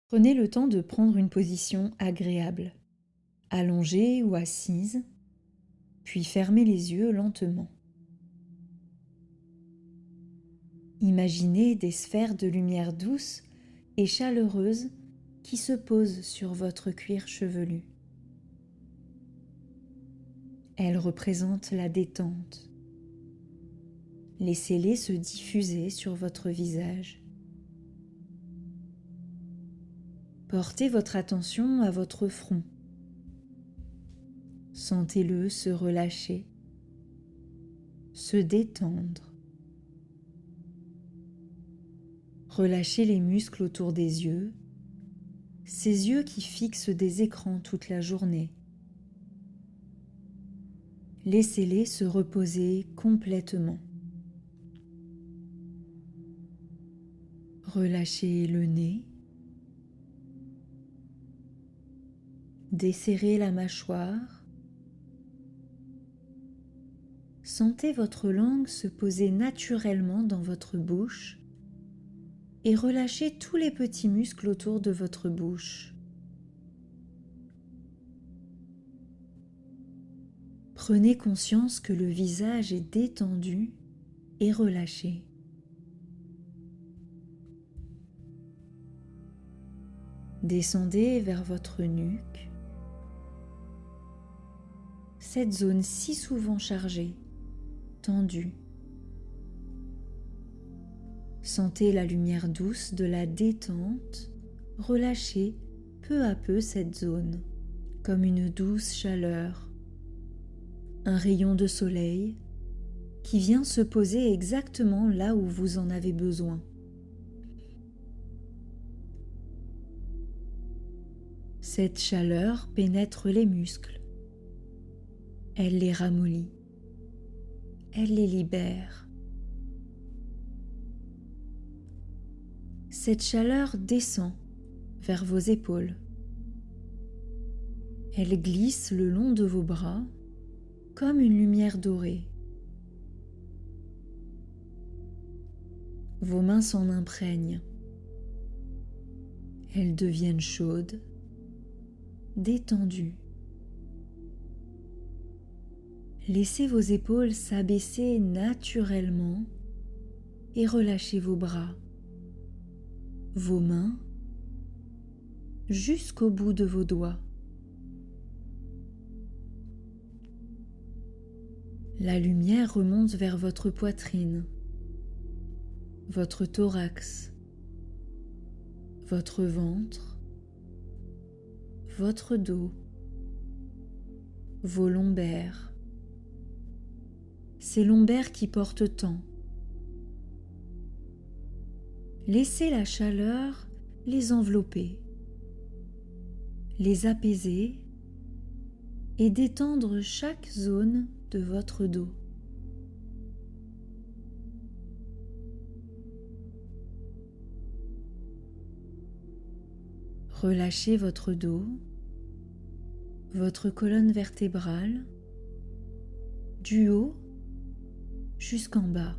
Prenez le temps de prendre une position agréable, allongée ou assise, puis fermez les yeux lentement. Imaginez des sphères de lumière douce et chaleureuse qui se posent sur votre cuir chevelu. Elles représentent la détente. Laissez-les se diffuser sur votre visage. Portez votre attention à votre front. Sentez-le se relâcher, se détendre. Relâchez les muscles autour des yeux, ces yeux qui fixent des écrans toute la journée. Laissez-les se reposer complètement. Relâchez le nez. Desserrez la mâchoire. Sentez votre langue se poser naturellement dans votre bouche et relâchez tous les petits muscles autour de votre bouche. Prenez conscience que le visage est détendu et relâché. Descendez vers votre nuque, cette zone si souvent chargée, tendue. Sentez la lumière douce de la détente relâcher peu à peu cette zone, comme une douce chaleur, un rayon de soleil qui vient se poser exactement là où vous en avez besoin. Cette chaleur pénètre les muscles, elle les ramollit, elle les libère. Cette chaleur descend vers vos épaules. Elle glisse le long de vos bras comme une lumière dorée. Vos mains s'en imprègnent. Elles deviennent chaudes, détendues. Laissez vos épaules s'abaisser naturellement et relâchez vos bras, vos mains, jusqu'au bout de vos doigts. La lumière remonte vers votre poitrine, votre thorax, votre ventre, votre dos, vos lombaires, ces lombaires qui portent tant. Laissez la chaleur les envelopper, les apaiser et détendre chaque zone de votre dos. Relâchez votre dos, votre colonne vertébrale, du haut jusqu'en bas.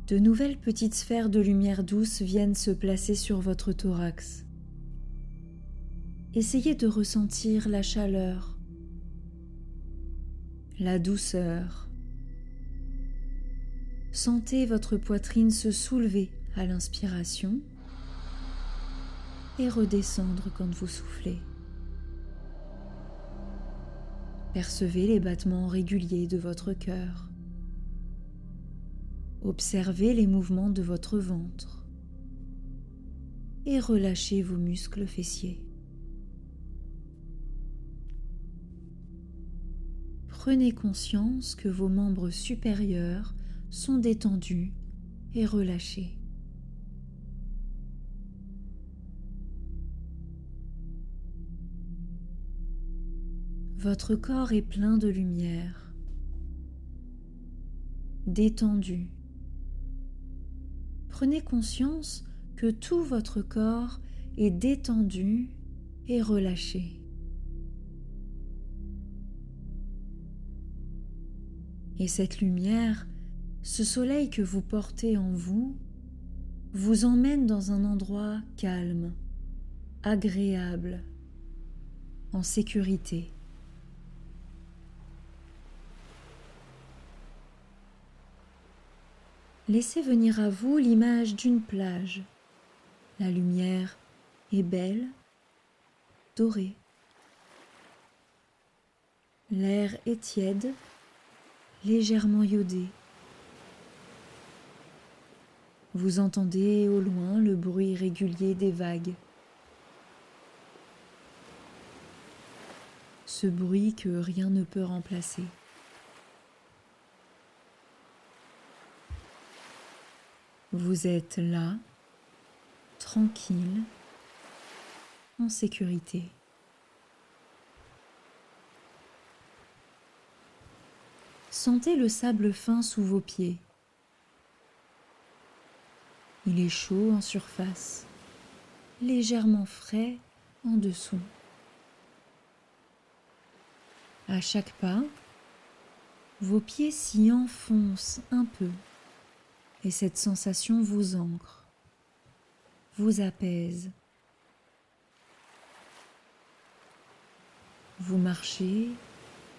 De nouvelles petites sphères de lumière douce viennent se placer sur votre thorax. Essayez de ressentir la chaleur, la douceur. Sentez votre poitrine se soulever à l'inspiration et redescendre quand vous soufflez. Percevez les battements réguliers de votre cœur. Observez les mouvements de votre ventre et relâchez vos muscles fessiers. Prenez conscience que vos membres supérieurs sont détendus et relâchés. Votre corps est plein de lumière, détendu. Prenez conscience que tout votre corps est détendu et relâché. Et cette lumière Ce soleil que vous portez en vous emmène dans un endroit calme, agréable, en sécurité. Laissez venir à vous l'image d'une plage. La lumière est belle, dorée. L'air est tiède, légèrement iodé. Vous entendez au loin le bruit régulier des vagues. Ce bruit que rien ne peut remplacer. Vous êtes là, tranquille, en sécurité. Sentez le sable fin sous vos pieds. Il est chaud en surface, légèrement frais en dessous. À chaque pas, vos pieds s'y enfoncent un peu et cette sensation vous ancre, vous apaise. Vous marchez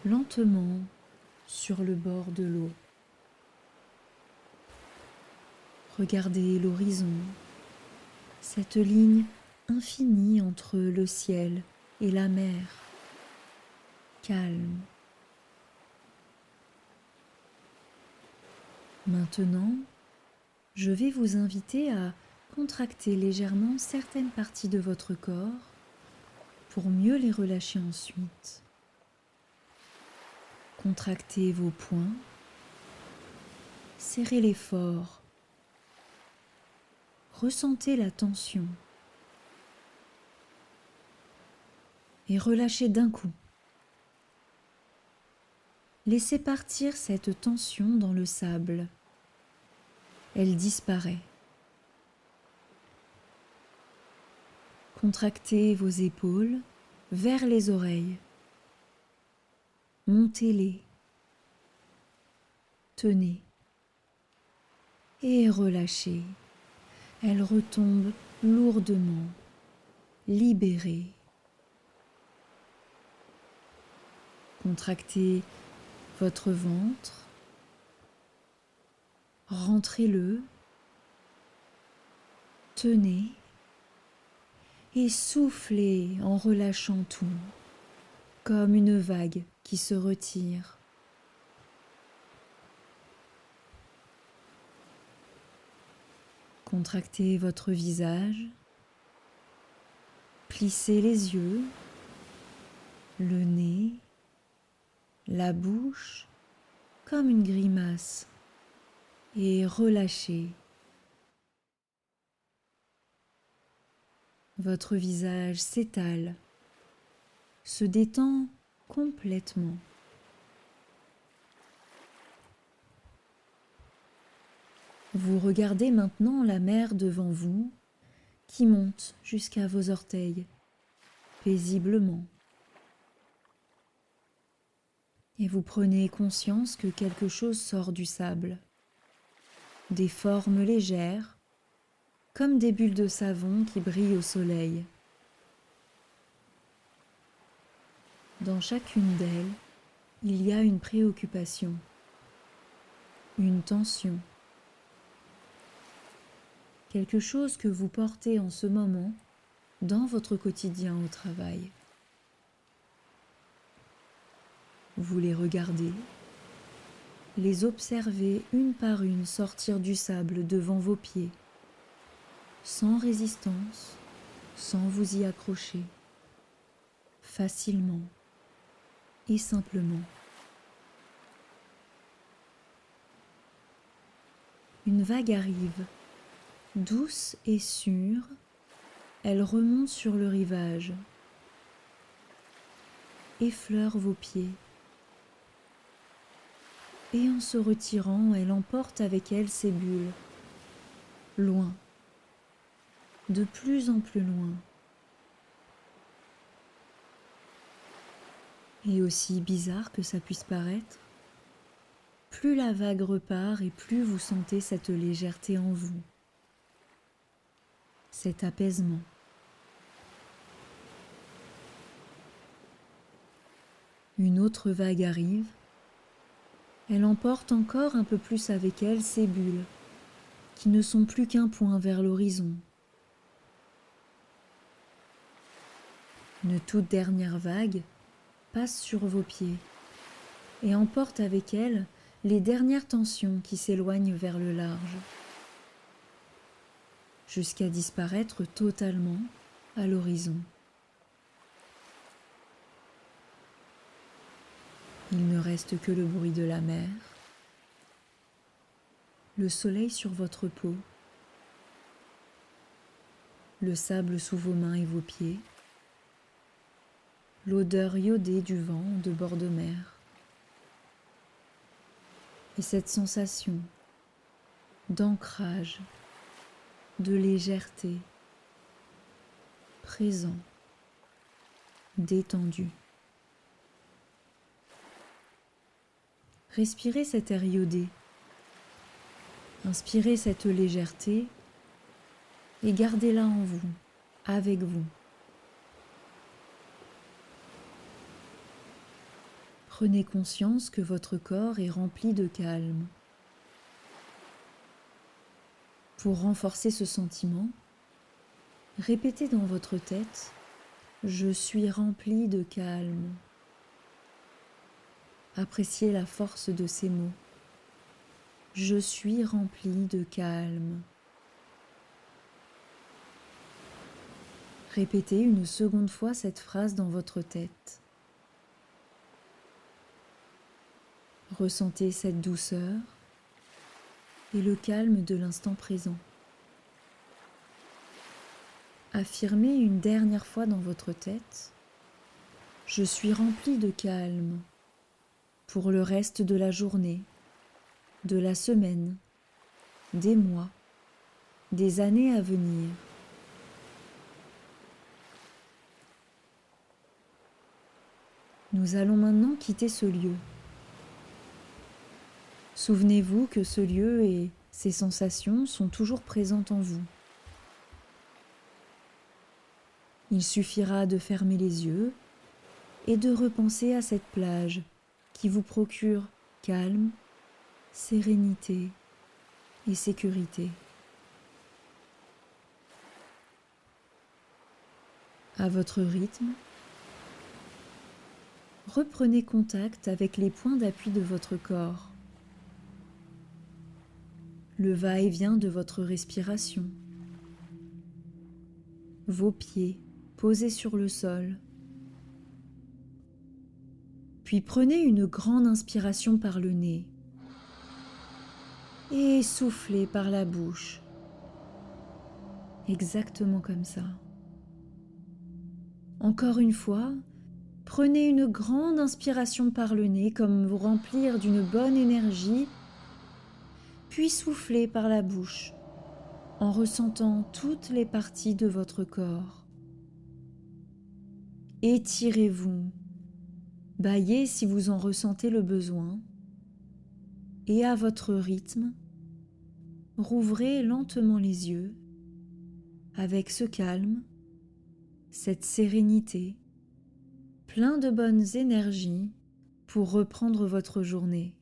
lentement sur le bord de l'eau. Regardez l'horizon, cette ligne infinie entre le ciel et la mer, calme. Maintenant, je vais vous inviter à contracter légèrement certaines parties de votre corps pour mieux les relâcher ensuite. Contractez vos poings, serrez-les fort, ressentez la tension et relâchez d'un coup. Laissez partir cette tension dans le sable. Elle disparaît. Contractez vos épaules vers les oreilles. Montez-les. Tenez. Et relâchez. Elles retombent lourdement, libérées. Contractez votre ventre. Rentrez-le. Tenez. Et soufflez en relâchant tout, comme une vague qui se retire. Contractez votre visage, plissez les yeux, le nez, la bouche, comme une grimace, et relâchez. Votre visage s'étale, se détend complètement. Vous regardez maintenant la mer devant vous qui monte jusqu'à vos orteils, paisiblement. Et vous prenez conscience que quelque chose sort du sable. Des formes légères, comme des bulles de savon qui brillent au soleil. Dans chacune d'elles, il y a une préoccupation, une tension, quelque chose que vous portez en ce moment dans votre quotidien au travail. Vous les regardez, les observez une par une sortir du sable devant vos pieds, sans résistance, sans vous y accrocher, facilement et simplement. Une vague arrive, douce et sûre, elle remonte sur le rivage, effleure vos pieds, et en se retirant, elle emporte avec elle ses bulles, loin, de plus en plus loin. Et aussi bizarre que ça puisse paraître, plus la vague repart et plus vous sentez cette légèreté en vous, cet apaisement. Une autre vague arrive, elle emporte encore un peu plus avec elle ces bulles, qui ne sont plus qu'un point vers l'horizon. Une toute dernière vague passe sur vos pieds et emporte avec elle les dernières tensions qui s'éloignent vers le large, jusqu'à disparaître totalement à l'horizon. Il ne reste que le bruit de la mer, le soleil sur votre peau, le sable sous vos mains et vos pieds, l'odeur iodée du vent de bord de mer, et cette sensation d'ancrage, de légèreté, présent, détendu. Respirez cet air iodé, inspirez cette légèreté et gardez-la en vous, avec vous. Prenez conscience que votre corps est rempli de calme. Pour renforcer ce sentiment, répétez dans votre tête « Je suis rempli de calme ». Appréciez la force de ces mots. Je suis rempli de calme. Répétez une seconde fois cette phrase dans votre tête. Ressentez cette douceur et le calme de l'instant présent. Affirmez une dernière fois dans votre tête « Je suis rempli de calme » pour le reste de la journée, de la semaine, des mois, des années à venir. Nous allons maintenant quitter ce lieu. Souvenez-vous que ce lieu et ses sensations sont toujours présentes en vous. Il suffira de fermer les yeux et de repenser à cette plage qui vous procure calme, sérénité et sécurité. À votre rythme, reprenez contact avec les points d'appui de votre corps, le va-et-vient de votre respiration, vos pieds posés sur le sol. Puis prenez une grande inspiration par le nez et soufflez par la bouche, exactement comme ça. Encore une fois, prenez une grande inspiration par le nez comme vous remplir d'une bonne énergie, puis soufflez par la bouche en ressentant toutes les parties de votre corps. Étirez-vous, bâillez si vous en ressentez le besoin, et à votre rythme, rouvrez lentement les yeux avec ce calme, cette sérénité, plein de bonnes énergies pour reprendre votre journée.